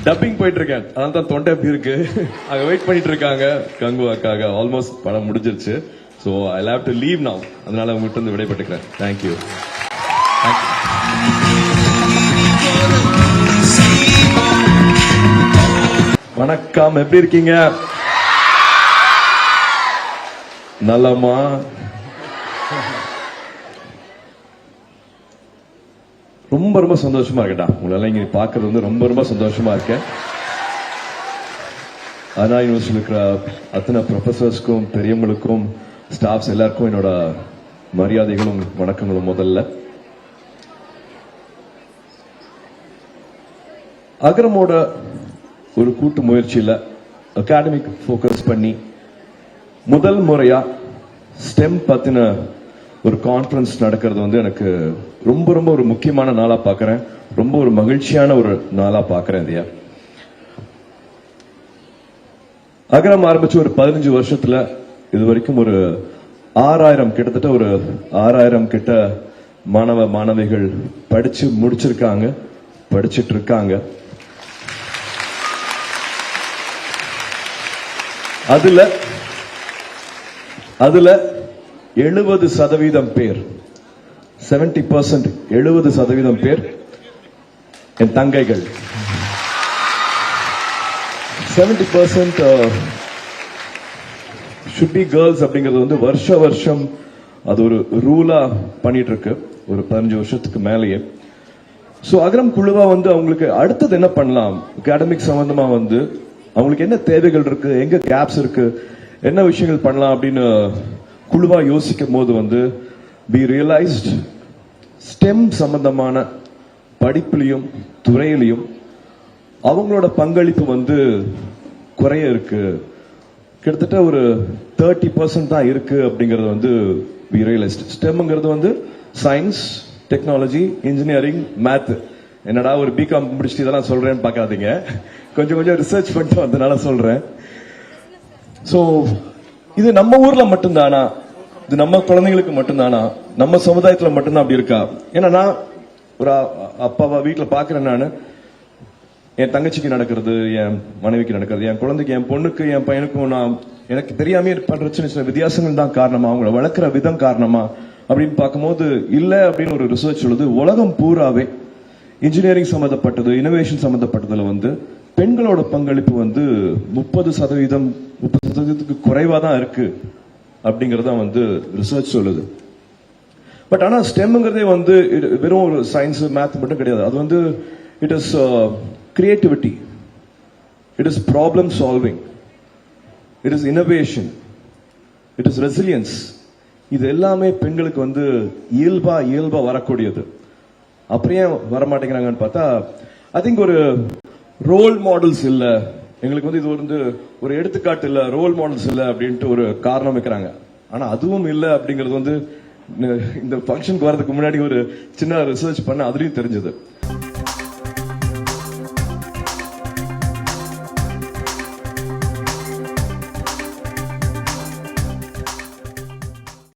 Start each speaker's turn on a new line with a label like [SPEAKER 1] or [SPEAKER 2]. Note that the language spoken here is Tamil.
[SPEAKER 1] டப்பிங் போயிட்டு இருக்கேன், அதனால தான் தொண்டை எப்படி இருக்கு. அங்க வெயிட் பண்ணிட்டு இருக்காங்க கங்கு அக்காக. ஆல்மோஸ்ட் படம் முடிஞ்சிருச்சு. So I have to leave now. அதனால உங்ககிட்ட இருந்து விடைபெற்றுக்கிறேன். தேங்க்யூ. வணக்கம், எப்படி இருக்கீங்க? நலமா? ரொம்ப ரொம்ப சந்தோஷமா இருக்கட்டா உங்களெல்லாம் இங்க பாக்குறது வந்து ரொம்ப ரொம்ப சந்தோஷமா இருக்கேன். அண்ணா யூனிவர்சிட்டியில் இருக்கிற அத்தனை ப்ரொஃபசர்ஸ்க்கும் பெரியவங்களுக்கும் ஸ்டாஃப்ஸ் எல்லாருக்கும் என்னோட மரியாதைகளும் வணக்கங்களும். முதல்ல அகரமோட ஒரு கூட்டு முயற்சியில அகாடமிக் போக்கஸ் பண்ணி முதல் முறையா ஸ்டெம் பத்தின ஒரு கான்ஃபரன்ஸ் நடக்கிறது வந்து எனக்கு ரொம்ப ரொம்ப ஒரு முக்கியமான நாளா பாக்குறேன். ரொம்ப ஒரு மகிழ்ச்சியான ஒரு நாளா பாக்குறேன். இல்லையா, அகரம் ஆரம்பிச்சு ஒரு 15 வருஷத்துல இது வரைக்கும் ஒரு 6000 கிட்டத்தட்ட ஒரு 6000 கிட்ட மாணவ மாணவிகள் படிச்சு முடிச்சிருக்காங்க, படிச்சிட்டு இருக்காங்க. அதுல 70% பேர் 70% 70% பேர் என் தங்கைகள். 70% should be girls அப்படிங்கிறது வந்து வருஷம் அது ஒரு ரூலா பண்ணிட்டு இருக்கு ஒரு 15 வருஷத்துக்கு மேலேயே. சோ அகரம் குழுவா வந்து அவங்களுக்கு அடுத்தது என்ன பண்ணலாம், அகாடமிக் சம்பந்தமா வந்து அவங்களுக்கு என்ன தேவைகள் இருக்கு, எங்க கேப்ஸ் இருக்கு, என்ன விஷயங்கள் பண்ணலாம் அப்படின்னு குழுவா யோசிக்கும் போது வந்து we realized ஸ்டெம் சம்பந்தமான படிப்புலையும் துறையிலையும் அவங்களோட பங்களிப்பு வந்து குறைய இருக்கு. கிட்டத்தட்ட ஒரு 30% தான் இருக்கு அப்படிங்கறது வந்து we realized. ஸ்டெம்ங்கிறது வந்து சயின்ஸ், டெக்னாலஜி, இன்ஜினியரிங், மேத். என்னடா ஒரு பிகாம் முடிச்சுட்டு இதெல்லாம் சொல்றேன்னு பாக்காதீங்க, கொஞ்சம் ரிசர்ச் பண்ணிட்டு வந்தனால சொல்றேன். சோ இது நம்ம ஊர்ல மட்டும்தானா, இது நம்ம குழந்தைங்களுக்கு மட்டும்தானா, நம்ம சமுதாயத்துல மட்டும்தான் அப்படி இருக்கா? ஏன்னா நான் ஒரு அப்பாவா வீட்டுல பாக்குறேன், நானு என் தங்கச்சிக்கு நடக்கிறது, என் மனைவிக்கு நடக்கிறது, என் குழந்தைக்கு, என் பொண்ணுக்கு, என் பையனுக்கும் நான் எனக்கு தெரியாமே பண்ற சின்ன சின்ன வித்தியாசங்கள் தான் காரணமா, அவங்கள வளர்க்கிற விதம் காரணமா அப்படின்னு பார்க்கும்போது இல்ல அப்படின்னு ஒரு ரிசர்ச் சொல்லுது. உலகம் பூராவே இன்ஜினியரிங் சம்பந்தப்பட்டது, இனோவேஷன் சம்பந்தப்பட்டதுல வந்து பெண்களோட பங்களிப்பு வந்து 30%க்கு குறைவா தான் இருக்கு அப்படிங்கறத வந்து ரிசர்ச் சொல்லுது. பட் ஆனா ஸ்டெம்ங்கிறதே வந்து வெறும் ஒரு சயின்ஸ் மேத் மட்டும் கிடையாது. அது வந்து it is creativity, it is problem solving, it is innovation, it is resilience. இது எல்லாமே பெண்களுக்கு வந்து இயல்பா வரக்கூடியது. அப்படியே வரமாட்டேங்கிறாங்கன்னு பார்த்தா ஐ திங்க் ஒரு ரோல் மாடல்ஸ் இல்ல, எங்களுக்கு வந்து இது வந்து ஒரு எடுத்துக்காட்டு இல்ல, ரோல் மாடல்ஸ் இல்ல அப்படின்ட்டு ஒரு காரணம் வைக்கிறாங்க. ஆனா அதுவும் இல்ல அப்படிங்கிறது வந்து இந்த ஃபங்க்ஷனுக்கு வரதுக்கு முன்னாடி ஒரு சின்ன ரிசர்ச் பண்ண அதுலயும் தெரிஞ்சது.